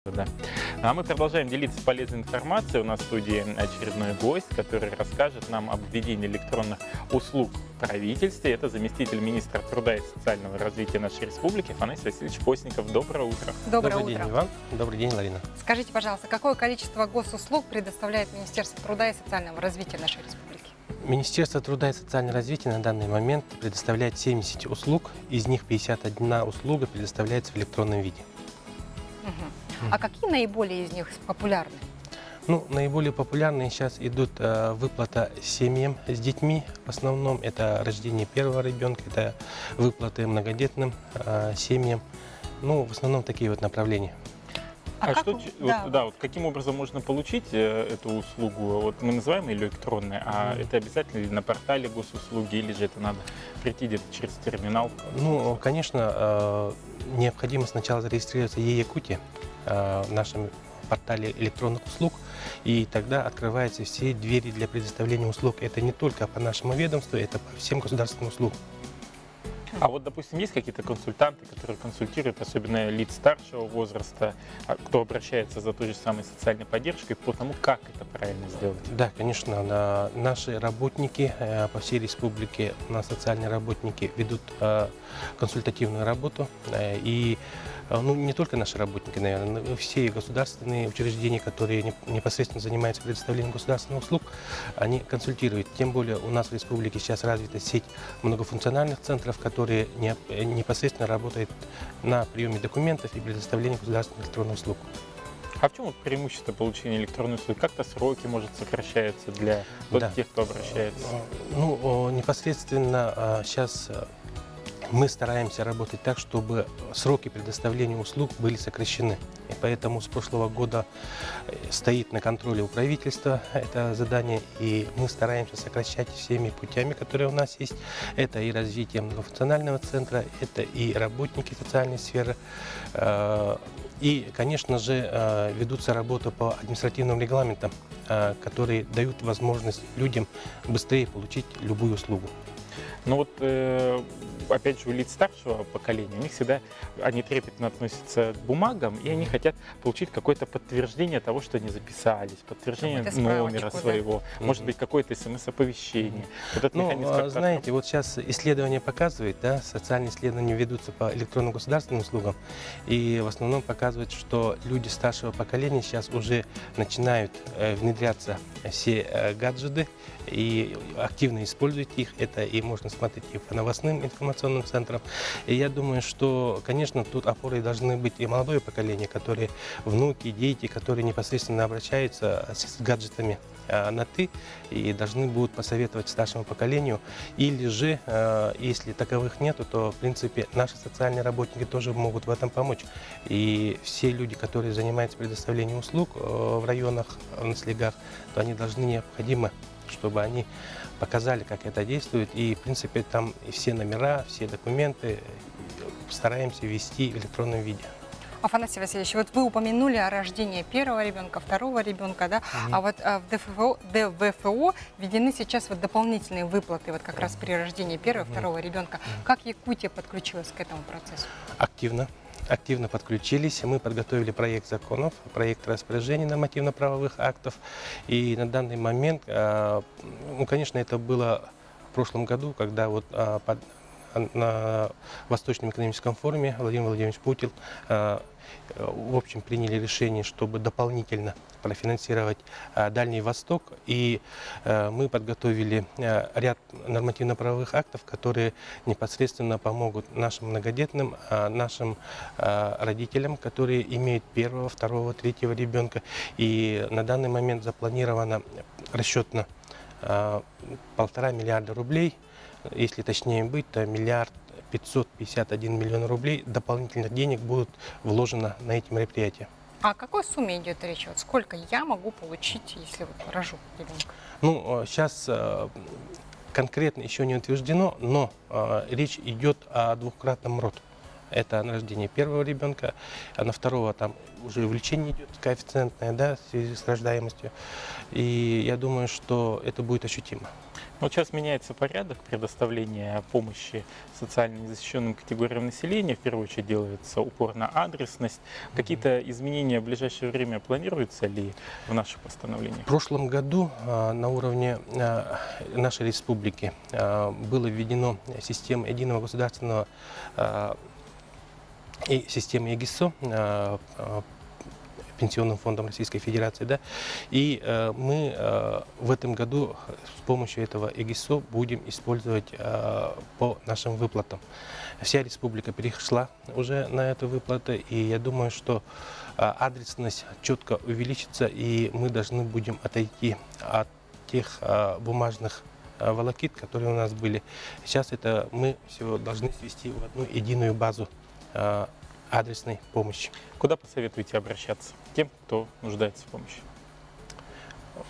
Да. А мы продолжаем делиться полезной информацией. У нас в студии очередной гость, который расскажет нам об введении электронных услуг в правительстве. Это заместитель министра труда и социального развития нашей республики Афанасий Васильевич Постников. Доброе утро. Доброе Добрый утро. день, Иван. Добрый день, Ларина. Скажите, пожалуйста, какое количество госуслуг предоставляет Министерство труда и социального развития нашей республики? Министерство труда и социального развития на данный момент предоставляет 70 услуг, из них 51 услуга предоставляется в электронном виде. А какие наиболее из них популярны? Ну, наиболее популярные сейчас идут выплата семьям с детьми. В основном это рождение первого ребенка, это выплаты многодетным семьям. Ну, в основном такие вот направления. А как что, вы- да. вот каким образом можно получить эту услугу? Вот мы называем ее электронной, а это обязательно ли на портале госуслуги, или же это надо прийти где-то через терминал? Ну, конечно, необходимо сначала зарегистрироваться в Е-Якутии, в нашем портале электронных услуг, и тогда открываются все двери для предоставления услуг. Это не только по нашему ведомству, это по всем государственным услугам. А вот, допустим, есть какие-то консультанты, которые консультируют, особенно лиц старшего возраста, кто обращается за той же самой социальной поддержкой, по тому, как это правильно сделать? Да, конечно, наши работники по всей республике, социальные работники ведут консультативную работу. И ну, не только наши работники, наверное, но все государственные учреждения, которые непосредственно занимаются предоставлением государственных услуг, они консультируют. Тем более у нас в республике сейчас развита сеть многофункциональных центров, которые непосредственно работают на приеме документов и предоставлении государственных электронных услуг. А в чем вот преимущество получения электронной услуги? Как-то сроки, может, сокращаются для тех, кто обращается? Ну, непосредственно сейчас мы стараемся работать так, чтобы сроки предоставления услуг были сокращены. И поэтому с прошлого года стоит на контроле у правительства это задание, и мы стараемся сокращать всеми путями, которые у нас есть. Это и развитие многофункционального центра, это и работники социальной сферы. И, конечно же, ведутся работы по административным регламентам, которые дают возможность людям быстрее получить любую услугу. Ну вот, опять же, у лиц старшего поколения, у них всегда, они трепетно относятся к бумагам, и они хотят получить какое-то подтверждение того, что они записались, подтверждение Какую-то номера справочку, да. своего, может быть, какое-то смс-оповещение. Вот этот механизм Ну, как-то знаете, вот сейчас исследования показывают, да, социальные исследования ведутся по электронным государственным услугам, и в основном показывают, что люди старшего поколения сейчас уже начинают внедряться все гаджеты и активно используют их. Это и можно смотреть и по новостным информационным центрам. И я думаю, что, конечно, тут опорой должны быть и молодое поколение, которые внуки, дети, которые непосредственно обращаются с гаджетами на «ты» и должны будут посоветовать старшему поколению. Или же, если таковых нету, то, в принципе, наши социальные работники тоже могут в этом помочь. И все люди, которые занимаются предоставлением услуг в районах, на слегах, то они должны необходимо, чтобы они показали, как это действует. И, в принципе, там и все номера, все документы стараемся ввести в электронном виде. Афанасий Васильевич, вот вы упомянули о рождении первого ребенка, второго ребенка, да? А вот в ДВФО введены сейчас вот дополнительные выплаты, вот как раз при рождении первого и второго ребенка. Как Якутия подключилась к этому процессу? Активно подключились. Мы подготовили проект законов, проект распоряжений нормативно-правовых актов. И на данный момент, ну, конечно, это было в прошлом году, когда вот на Восточном экономическом форуме Владимир Владимирович Путин в общем приняли решение, чтобы дополнительно профинансировать Дальний Восток. И мы подготовили ряд нормативно-правовых актов, которые непосредственно помогут нашим многодетным, нашим родителям, которые имеют первого, второго, третьего ребенка. И на данный момент запланировано расчетно 1,5 миллиарда рублей. Если точнее быть, то 1 551 000 000 рублей дополнительных денег будут вложено на эти мероприятия. А о какой сумме идет речь? Вот сколько я могу получить, если вот рожу ребенка? Ну, сейчас конкретно еще не утверждено, но речь идет о двукратном роду. Это на рождение первого ребенка, а на второго там уже увеличение идет коэффициентное, да, в связи с рождаемостью. И я думаю, что это будет ощутимо. Вот сейчас меняется порядок предоставления помощи социально незащищенным категориям населения. В первую очередь делается упор на адресность. Какие-то изменения в ближайшее время планируются ли в наших постановлениях? В прошлом году на уровне нашей республики было введено система единого государственного и системы ЕГИСО, Пенсионным фондом Российской Федерации, да, и мы в этом году с помощью этого ЕГИСО будем использовать по нашим выплатам. Вся республика перешла уже на эту выплату, и я думаю, что адресность четко увеличится, и мы должны будем отойти от тех бумажных волокит, которые у нас были. Сейчас это мы все должны свести в одну единую базу адресной помощи. Куда посоветуете обращаться тем, кто нуждается в помощи?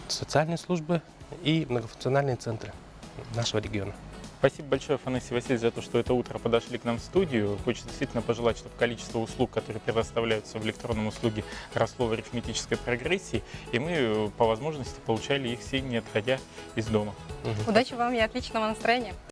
Социальные службы и многофункциональные центры нашего региона. Спасибо большое, Афанасий Васильевич, за то, что это утро подошли к нам в студию. Хочется действительно пожелать, чтобы количество услуг, которые предоставляются в электронном услуге, росло в арифметической прогрессии, и мы по возможности получали их все, не отходя из дома. Удачи вам и отличного настроения.